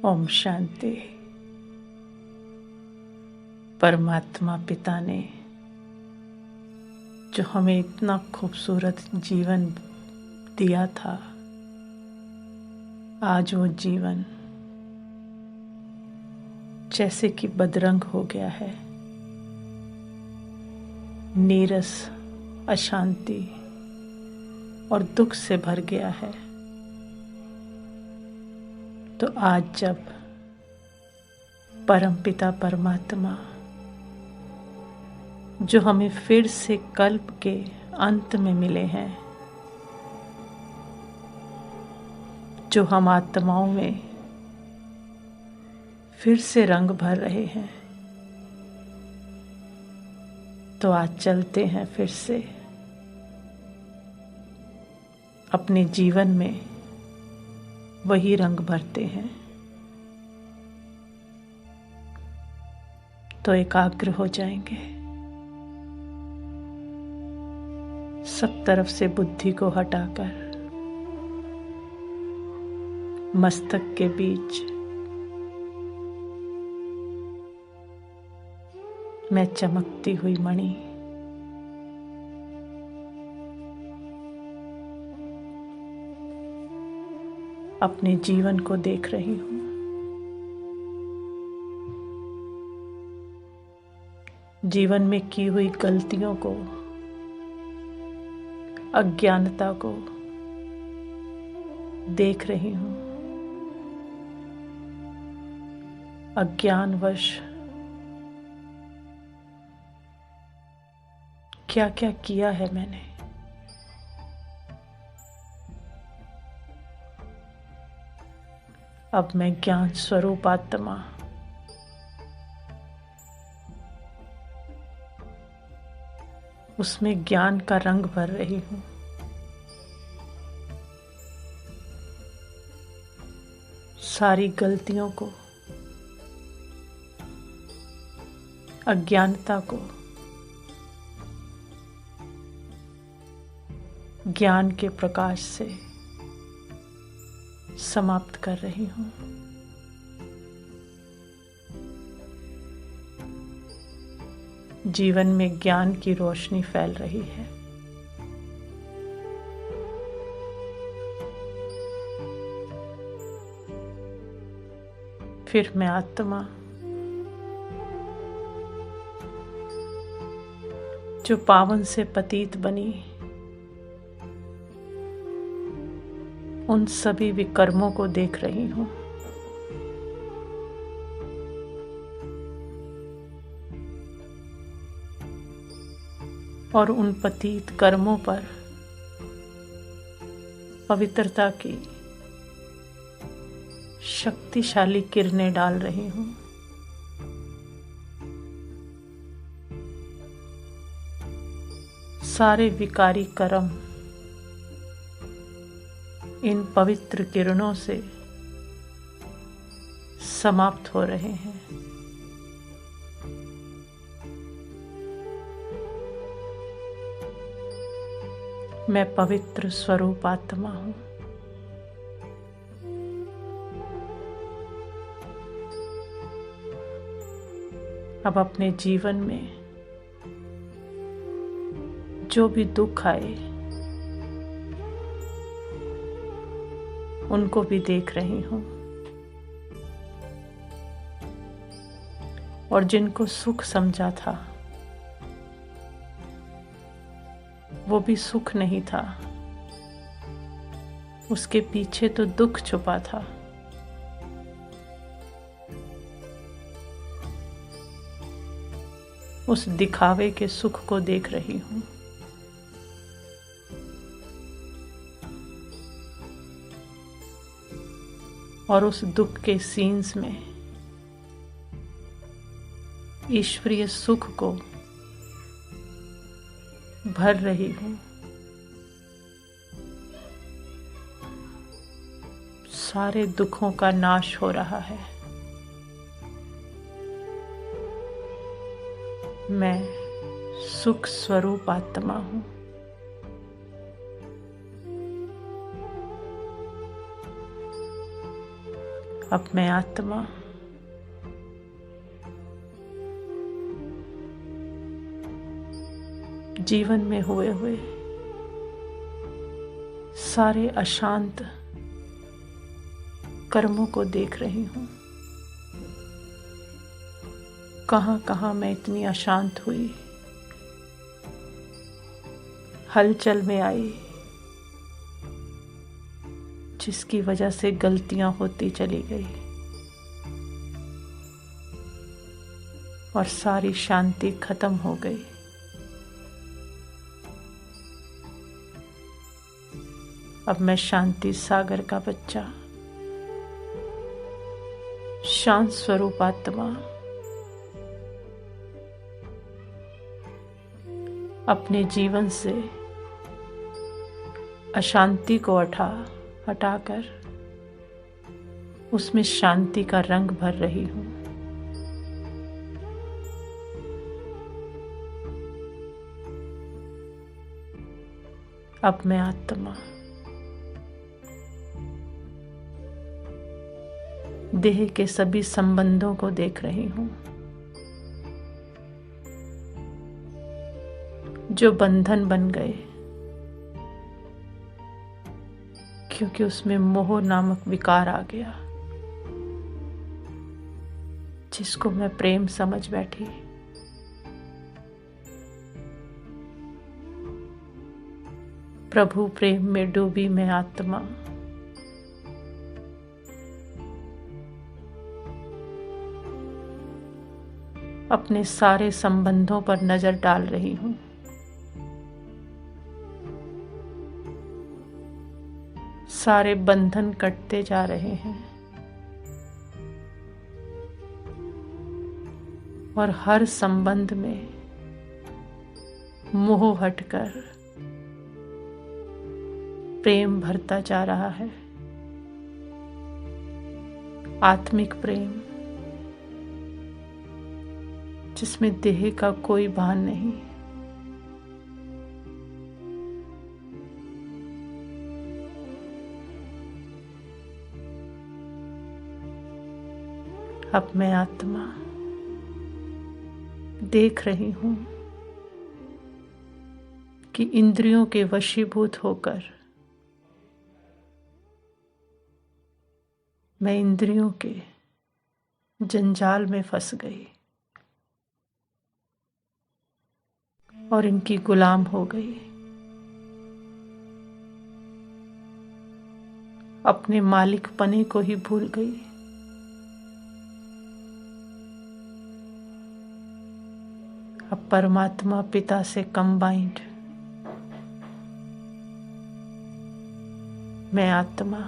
ओम शांति। परमात्मा पिता ने जो हमें इतना खूबसूरत जीवन दिया था, आज वो जीवन जैसे कि बदरंग हो गया है, नीरस, अशांति और दुख से भर गया है। तो आज जब परमपिता परमात्मा जो हमें फिर से कल्प के अंत में मिले हैं, जो हम आत्माओं में फिर से रंग भर रहे हैं, तो आज चलते हैं फिर से अपने जीवन में वही रंग भरते हैं। तो एकाग्र हो जाएंगे, सब तरफ से बुद्धि को हटाकर मस्तक के बीच मैं चमकती हुई मणि, अपने जीवन को देख रही हूँ। जीवन में की हुई गलतियों को, अज्ञानता को देख रही हूँ। अज्ञानवश क्या क्या किया है मैंने। अब मैं ज्ञान स्वरूप आत्मा उसमें ज्ञान का रंग भर रही हूँ। सारी गलतियों को, अज्ञानता को ज्ञान के प्रकाश से समाप्त कर रही हूँ। जीवन में ज्ञान की रोशनी फैल रही है। फिर मैं आत्मा जो पावन से पतित बनी, उन सभी विकर्मों को देख रही हूँ। और उन पतित कर्मों पर पवित्रता की शक्तिशाली किरणें डाल रही हूँ। सारे विकारी कर्म इन पवित्र किरणों से समाप्त हो रहे हैं। मैं पवित्र स्वरूप आत्मा हूँ। अब अपने जीवन में जो भी दुख आए, उनको भी देख रही हूँ। और जिनको सुख समझा था, वो भी सुख नहीं था, उसके पीछे तो दुख छुपा था। उस दिखावे के सुख को देख रही हूँ। और उस दुख के सीन्स में ईश्वरीय सुख को भर रही हूँ। सारे दुखों का नाश हो रहा है। मैं सुख स्वरूप आत्मा हूँ। अब मैं आत्मा जीवन में हुए सारे अशांत कर्मों को देख रही हूँ। कहाँ कहाँ मैं इतनी अशांत हुई, हलचल में आई, जिसकी वजह से गलतियां होती चली गई और सारी शांति खत्म हो गई। अब मैं शांति सागर का बच्चा, शांत स्वरूप आत्मा अपने जीवन से अशांति को हटाकर उसमें शांति का रंग भर रही हूँ। अब मैं आत्मा देह के सभी संबंधों को देख रही हूँ, जो बंधन बन गए क्योंकि उसमें मोह नामक विकार आ गया, जिसको मैं प्रेम समझ बैठी। प्रभु प्रेम में डूबी मैं आत्मा अपने सारे संबंधों पर नजर डाल रही हूँ। सारे बंधन कटते जा रहे हैं और हर संबंध में मोह हटकर प्रेम भरता जा रहा है। आत्मिक प्रेम जिसमें देह का कोई भान नहीं। अब मैं आत्मा देख रही हूं कि इंद्रियों के वशीभूत होकर मैं इंद्रियों के जंजाल में फंस गई और इनकी गुलाम हो गई। अपने मालिक पने को ही भूल गई। अब परमात्मा पिता से कंबाइंड मैं आत्मा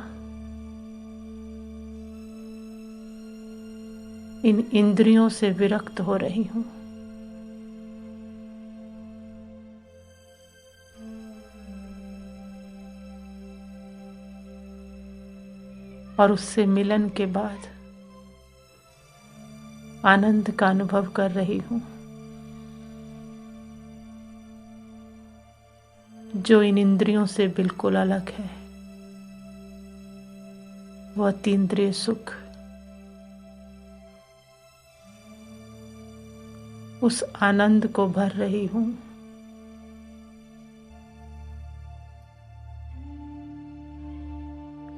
इन इंद्रियों से विरक्त हो रही हूं। और उससे मिलन के बाद आनंद का अनुभव कर रही हूं, जो इन इंद्रियों से बिल्कुल अलग है। वह अतीन्द्रिय सुख, उस आनंद को भर रही हूं।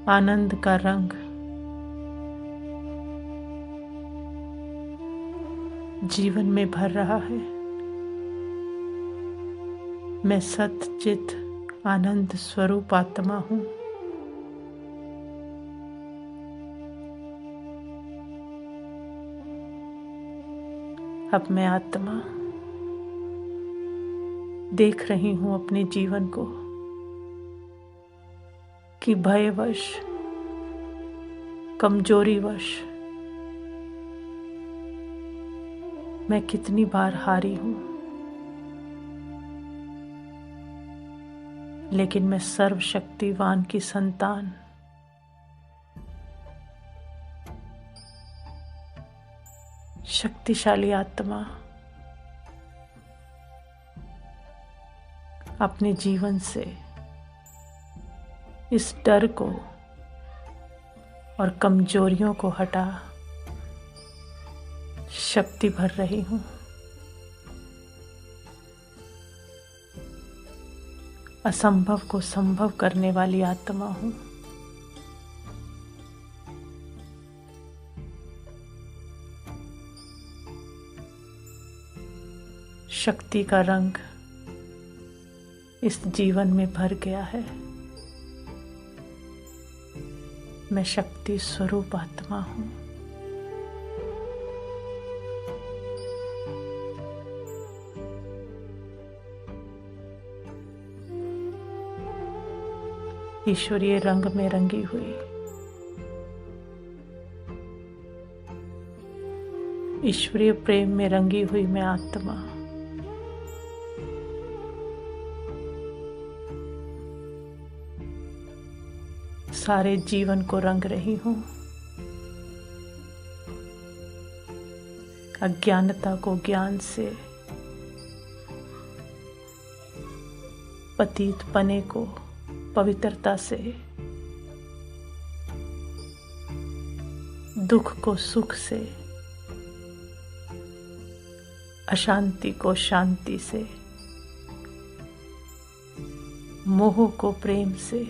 आनंद का रंग जीवन में भर रहा है। मैं सच्चित आनंद स्वरूप आत्मा हूं। अब मैं आत्मा देख रही हूं अपने जीवन को कि भयवश, कमजोरीवश मैं कितनी बार हारी हूं, लेकिन मैं सर्वशक्तिवान की संतान, शक्तिशाली आत्मा अपने जीवन से इस डर को और कमजोरियों को हटा शक्ति भर रही हूँ। असंभव को संभव करने वाली आत्मा हूँ। शक्ति का रंग इस जीवन में भर गया है। मैं शक्ति स्वरूप आत्मा हूँ। ईश्वरीय रंग में रंगी हुई, ईश्वरीय प्रेम में रंगी हुई मैं आत्मा सारे जीवन को रंग रही हूँ। अज्ञानता को ज्ञान से, पतित पने को पवित्रता से, दुख को सुख से, अशांति को शांति से, मोह को प्रेम से,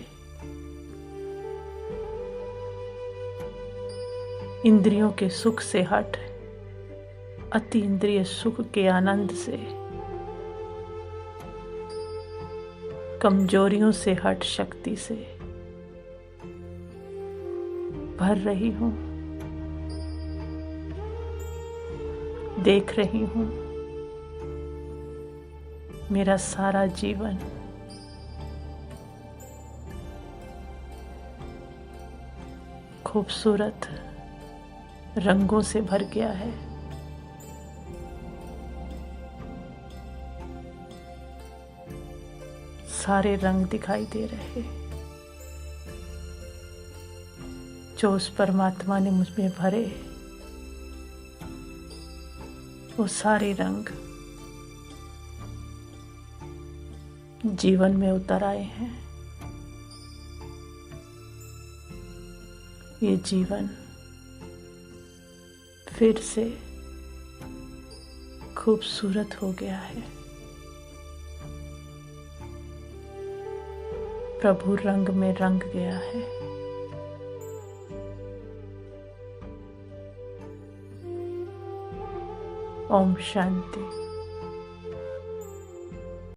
इंद्रियों के सुख से हट अति इंद्रिय सुख के आनंद से, कमजोरियों से हट शक्ति से भर रही हूँ। देख रही हूँ मेरा सारा जीवन खूबसूरत रंगों से भर गया है। सारे रंग दिखाई दे रहे जो उस परमात्मा ने मुझ में भरे, वो सारे रंग जीवन में उतर आए हैं। ये जीवन फिर से खूबसूरत हो गया है। प्रभु रंग में रंग गया है। ओम शांति।